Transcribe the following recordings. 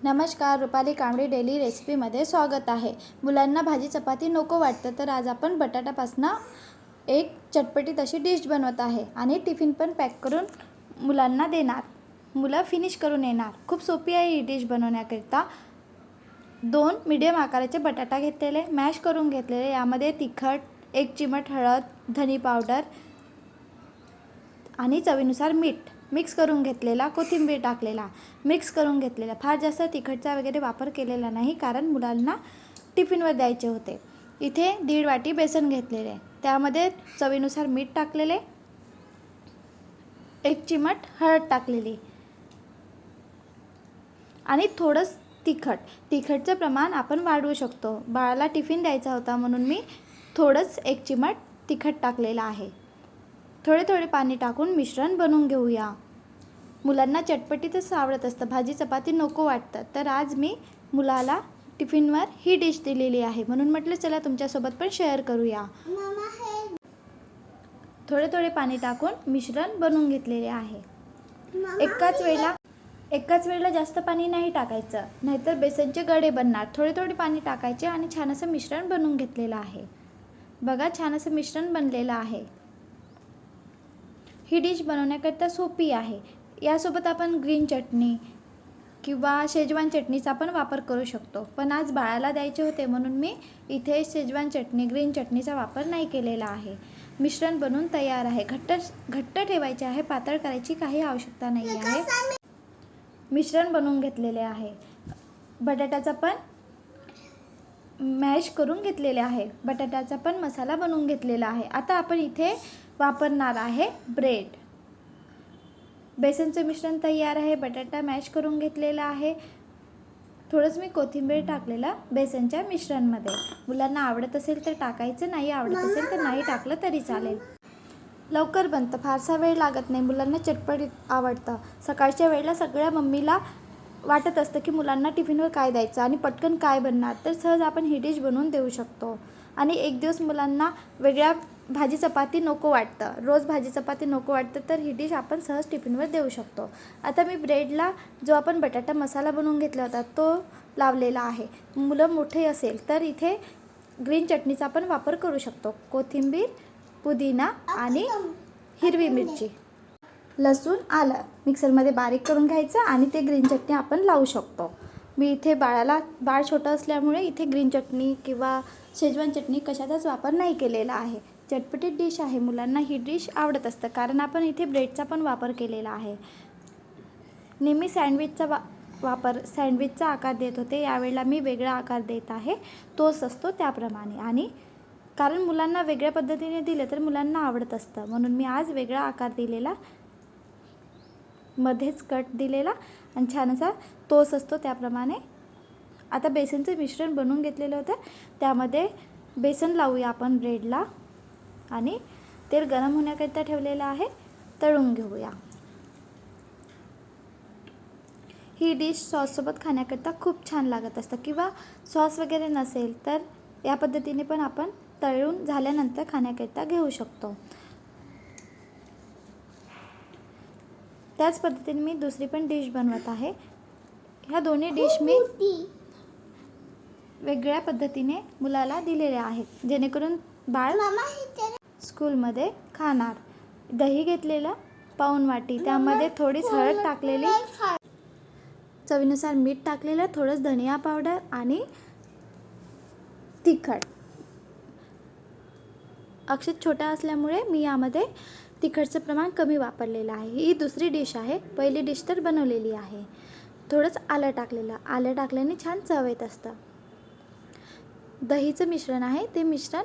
नमस्कार, रुपाली कांबळे डेली रेसिपीमध्ये स्वागत आहे। मुलांना भाजी चपाती नको वाटतं तर आज आपण बटाट्यापासून एक चटपटीत अशी डिश बनवत आहे आणि टिफिन पण पॅक करून मुलांना देणार। मुलं फिनिश करून येणार। खूप सोपी आहे ही डिश बनवण्याकरिता। 2 मीडियम आकाराचे बटाटा घेतलेले, मॅश करून घेतलेले, यामध्ये तिखट, 1 चिमट हळद, धनी पावडर आणि चवीनुसार मीठ मिक्स करून घेतलेला, कोथिंबीर टाकलेला, मिक्स करून घेतलेला। फार जास्त तिखटचा वगैरे वापर केलेला नाही कारण मुलांना टिफिनवर द्यायचे होते। इथे 1.5 वाटी बेसन घेतलेले, त्यामध्ये चवीनुसार मीठ टाकलेले, 1 चिमट हळद टाकलेली आणि थोडंच तिखटचं प्रमाण आपण वाढवू शकतो। बाळाला टिफिन द्यायचा होता म्हणून मी थोडंच 1 चिमट तिखट टाकलेलं आहे। थोडे पाणी टाकून मिश्रण बनवून घेऊया। मुलांना चटपटीतच आवडत असतं, भाजी चपाती नको वाटतं, तर आज मी मुलाला टिफिनवर ही डिश दिलेली आहे म्हणून म्हटलं चला तुमच्यासोबत पण शेअर करूया। थोडे पाणी टाकून मिश्रण बनवून घेतलेले आहे। एकाच वेळेला जास्त पाणी नाही टाकायचं, नाहीतर बेसनचे गडे बनणार। थोडे पाणी टाकायचे आणि छान असं मिश्रण बनवून घेतलेलं आहे। बघा, छान असं मिश्रण बनलेलं आहे। ही डिश बनवण्याकरिता सोपी आहे। यासोबत आपण ग्रीन चटणी किंवा शेजवान चटणीचा पण वापर करू शकतो, पण आज बाळाला द्यायचे होते म्हणून मी इथे शेजवान चटणी, ग्रीन चटणीचा वापर नाही केलेला आहे। मिश्रण बनवून तयार आहे। घट्ट ठेवायचे आहे, पातळ करायची काही आवश्यकता नाही आहे। मिश्रण बनवून घेतलेले आहे। बटाट्याचा पण मॅश करून घेतलेले आहे। बटाट्याचा पण मसाला बनवून घेतलेला आहे। आता आपण इथे वापरणार आहे ब्रेड। बेसनचं मिश्रण तयार आहे, बटाटा मॅश करून घेतलेला आहे, थोडंच मी कोथिंबीर टाकलेलं बेसनच्या मिश्रणमध्ये। मुलांना आवडत असेल तर टाकायचं, नाही आवडत असेल तर नाही टाकलं तरी चालेल। लवकर बनतं, फारसा वेळ लागत नाही, मुलांना चटपटीत आवडतं। सकाळच्या वेळेला सगळ्या मम्मीला वाटत असतं की मुलांना टिफिनवर काय द्यायचं आणि पटकन काय बनणार, तर सहज आपण ही डिश बनवून देऊ शकतो। आणि एक दिवस मुलांना वेगळ्या भाजी चपाती नको वाटतं, रोज भाजी चपाती नको वाटतं, तर ही डिश आपण सहज टिफिनवर देऊ शकतो। आता मी ब्रेडला जो आपण बटाटा मसाला बनवून घेतला होता तो लावलेला आहे। मुलं मोठे असेल तर इथे ग्रीन चटणीचा पण वापर करू शकतो। कोथिंबीर, पुदिना आणि हिरवी मिरची, लसूण, आलं मिक्सरमध्ये बारीक करून घ्यायचं आणि ते ग्रीन चटणी आपण लावू शकतो। मी इथे बाळ छोटं असल्यामुळे इथे ग्रीन चटणी किंवा शेजवान चटणी कशाचाच वापर नाही केलेला आहे। चटपटीत डिश आहे, मुलांना ही डिश आवडत असतं कारण आपण इथे ब्रेडचा पण वापर केलेला आहे। नेहमी सँडविचचा आकार देत होते, यावेळेला मी वेगळा आकार देत आहे, तोच असतो त्याप्रमाणे। आणि कारण मुलांना वेगळ्या पद्धतीने दिलं तर मुलांना आवडत असतं म्हणून मी आज वेगळा आकार दिलेला, मध्येच कट दिलेला आणि छान असा तोच असतो त्याप्रमाणे। आता बेसनचं मिश्रण बनवून घेतलेलं होतं, त्यामध्ये बेसन लावूया आपण ब्रेडला आणि तेल गरम होण्याकरिता ठेवलेलं आहे, तळून घेऊया। ही डिश सॉससोबत खाण्याकरिता खूप छान लागत असतं किंवा सॉस वगैरे नसेल तर या पद्धतीने पण आपण तळून झाल्यानंतर खाण्याकरिता घेऊ शकतो। त्याच पद्धतीने मी दुसरी पण डिश बनवत आहे। ह्या दोन्ही डिश मी वेगळ्या पद्धतीने मुलाला दिलेल्या आहेत जेणेकरून बाळ स्कूलमध्ये खाणार। दही घेतलेलं पाऊण वाटी, त्यामध्ये थोडीच हळद टाकलेली, चवीनुसार मीठ टाकलेलं, थोडंच धनिया पावडर आणि तिखट। अक्षर छोटा असल्यामुळे मी यामध्ये तिखटचं प्रमाण कमी वापरलेलं आहे। ही दुसरी डिश आहे, पहिली डिश तर बनवलेली आहे। थोडंच आलं टाकलेलं, आलं टाकल्याने छान चव येत असतं। दहीचं मिश्रण आहे, ते मिश्रण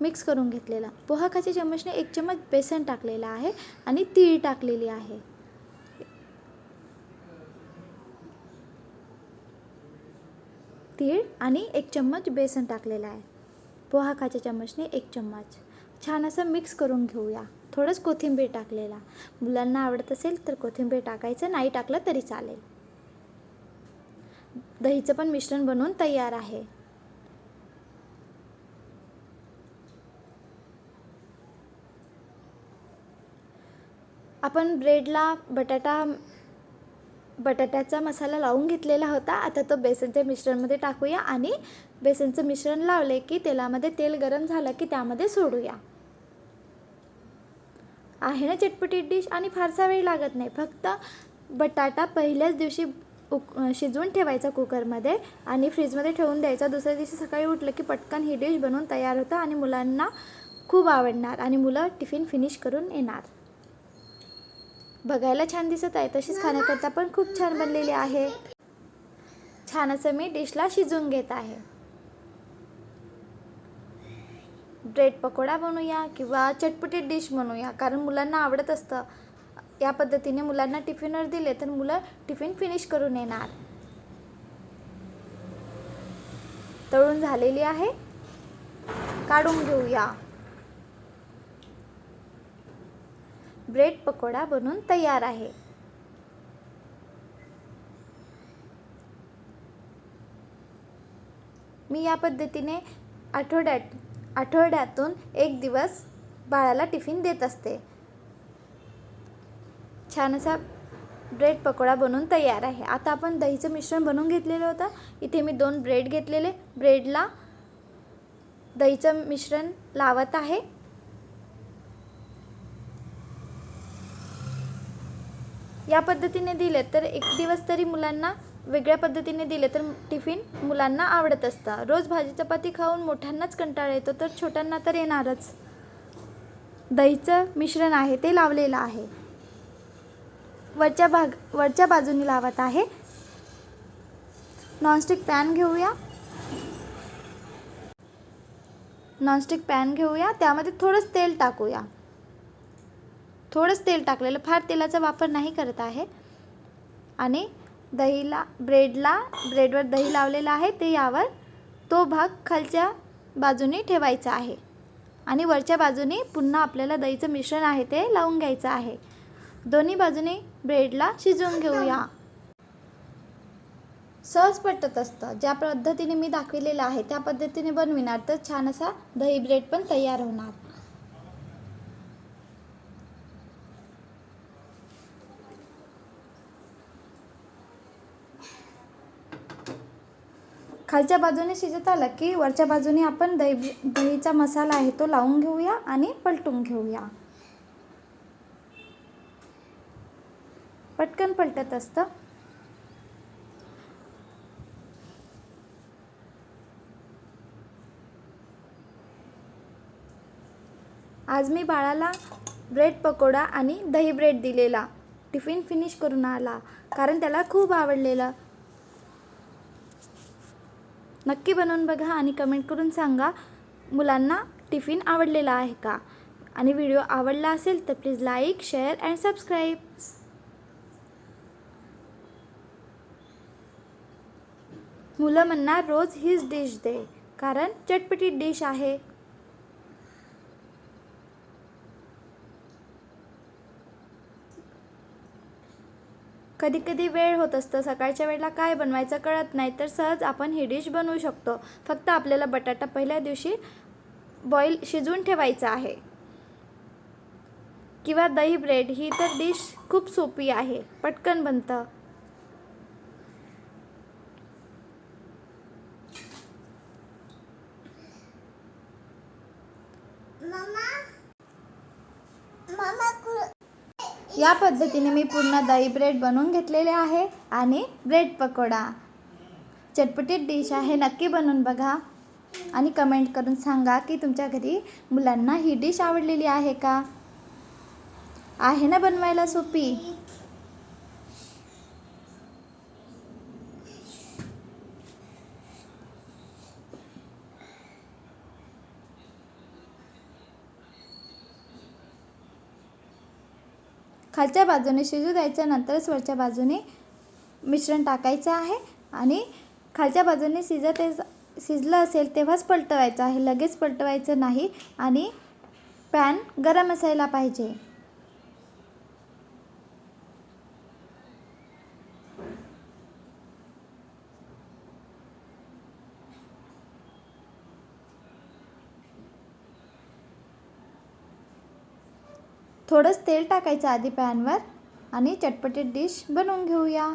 मिक्स करून घेतलेलं। पोहा खायच्या चमचने 1 चमच बेसन टाकलेलं आहे आणि तीळ टाकलेली आहे। तीळ आणि 1 चम्मच बेसन टाकलेलं आहे। पोहा खायच्या चमचने 1 चम्मच। छान असं मिक्स करून घेऊया। थोडंच कोथिंबीर टाकलेला, मुलांना आवडत असेल तर कोथिंबीर टाकायचं, नाही टाकलं तरी चालेल। दहीचं पण मिश्रण बनवून तयार आहे। आपण ब्रेडला बटाटा बटाट्याचा मसाला लावून घेतलेला होता. आता तो बेसनच्या मिश्रणमध्ये टाकूया आणि बेसनचं मिश्रण लावले की तेलामध्ये तेल गरम झालं की त्यामध्ये सोडूया. आहे ना चटपटीत डिश आणि फारसा वेळ लागत नाही. फक्त बटाटा पहिल्याच दिवशी शिजवून ठेवायचा कुकरमध्ये आणि फ्रीजमध्ये ठेवून द्यायचा. दुसऱ्या दिवशी सकाळी उठलं की पटकन ही डिश बनवून तयार होतं आणि मुलांना खूप आवडणार आणि मुलं टिफिन फिनिश करून येणार. बघायला छान दिसत आहे, तशीच खाण्याकरता पण खूप छान बनलेली आहे. छान असं मी डिशला शिजवून घेत आहे. ब्रेड पकोडा बनवूया किंवा चटपटीत डिश बनवूया, कारण मुलांना आवडत असतं. या पद्धतीने मुलांना टिफिनवर दिले तर मुलं टिफिन फिनिश करून येणार. तळून झालेली आहे, काढून घेऊया. ब्रेड पकोडा बनून तयार आहे. मी या पद्धतीने आठवड्यातून एक दिवस बाळाला टिफिन देत असते. छान असा ब्रेड पकोडा बनवून तयार आहे. आता आपण दहीचं मिश्रण बनवून घेतलेलं होतं. इथे मी 2 ब्रेड घेतलेले. ब्रेडला दहीचं मिश्रण लावत आहे. या पद्धतीने दिले तर एक दिवस तरी मुलांना वेगळ्या पद्धतीने दिले तर टिफिन मुलांना आवडत असतं. रोज भाजी चपाती खाऊन मोठ्यांनाच कंटाळा येतो, तर छोट्यांना तर येणारच. दहीचं मिश्रण आहे ते लावलेलं आहे. वरच्या बाजूने लावत आहे. नॉनस्टिक पॅन घेऊया. त्यामध्ये थोडंच तेल टाकूया. थोडंच तेल टाकलेलं, फार तेलाचा वापर नाही करत आहे. आणि ब्रेडवर दही लावलेलं आहे ते यावर तो भाग खालच्या बाजूने ठेवायचा आहे आणि वरच्या बाजूने पुन्हा आपल्याला दहीचं मिश्रण आहे ते लावून घ्यायचं आहे. दोन्ही बाजूने ब्रेडला शिजवून घेऊया. सहज पटत असतं. ज्या पद्धतीने मी दाखवलेलं आहे त्या पद्धतीने बनविणार तर छान असा दही ब्रेड पण तयार होणार. खालच्या बाजूने शिजत आलं की वरच्या बाजूने आपण दहीचा मसाला आहे तो लावून घेऊया आणि पलटून घेऊया. पटकन पलटत असतं. आज मी बाळाला ब्रेड पकोडा आणि दही ब्रेड दिलेला. टिफिन फिनिश करून आला कारण त्याला खूप आवडलेलं. नक्की बनवून बघा आणि कमेंट करून सांगा मुलांना टिफिन आवडलेला आहे का. आणि व्हिडिओ आवडला असेल तर please like, share and subscribe. मुलं म्हणणार रोज हीच डिश दे, कारण चटपटीत डिश आहे. कधी कधी वेळ होत असतं, सकाळच्या वेळेला काय बनवायचं कळत नाही, तर सहज आपण ही डिश बनवू शकतो. फक्त आपल्याला बटाटा पहिल्या दिवशी शिजवून ठेवायचा आहे. किंवा दही ब्रेड ही तर डिश खूप सोपी आहे, पटकन बनतं. या पद्धतीने मी पूर्ण दही ब्रेड बनवून घेतलेले आहे आणि ब्रेड पकोडा चटपटीत डिश आहे. नक्की बनवून बघा आणि कमेंट करून सांगा की तुमच्या घरी मुलांना ही डिश आवडलेली आहे का. आहे ना बनवायला सोपी. खालच्या बाजूने शिजू द्यायचं, नंतरच वरच्या बाजूने मिश्रण टाकायचं आहे आणि खालच्या बाजूने शिजलं असेल तेव्हाच पलटवायचं आहे, लगेच पलटवायचं नाही. आणि पॅन गरम असायला पाहिजे. थोडंच तेल टाकायचं आधी पॅनवर आणि चटपटीत डिश बनवून घेऊया.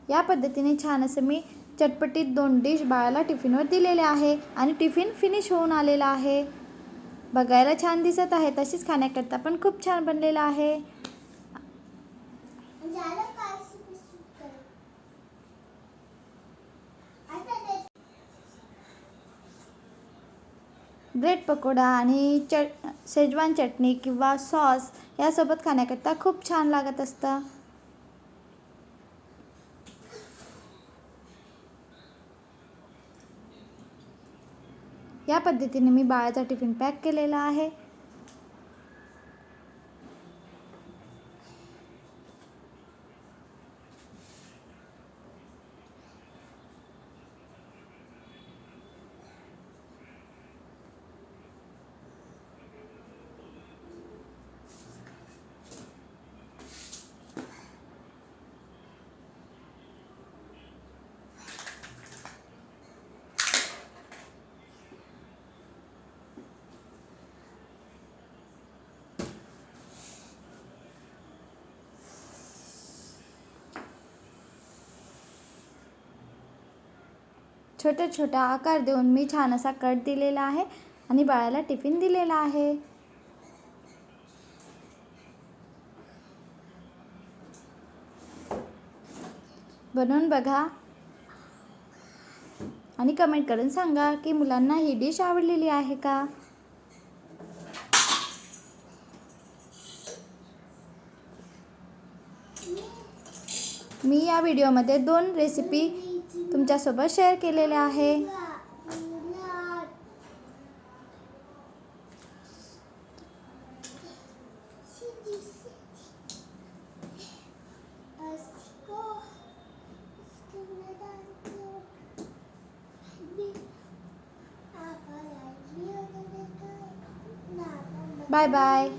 या पद्धतीने छान असं मी चटपटीत 2 डिश बाळाला टिफिनवर दिलेले आहे आणि टिफिन फिनिश होऊन आलेला आहे. बघायला छान दिसत आहे, तशीच खाण्याकरता पण खूप छान बनलेला आहे. ब्रेड पकोडा आणि शेजवान चटणी किंवा सॉस यासोबत खाण्याकरता खूप छान लागत असतं. या पद्धतीने मी बाळाचा टिफिन पॅक केलेला आहे. छोटे छोटा आकार देऊन मी छान असा कट दिलेला आहे आणि बाळाला टिफिन दिलेला आहे. बनवून बघा आणि कमेंट करून सांगा की मुलांना ही डिश आवडलेली आहे का. मी या व्हिडिओमध्ये 2 रेसिपी तुमच्यासोबत शेअर केलेल्या आहे. Bye bye.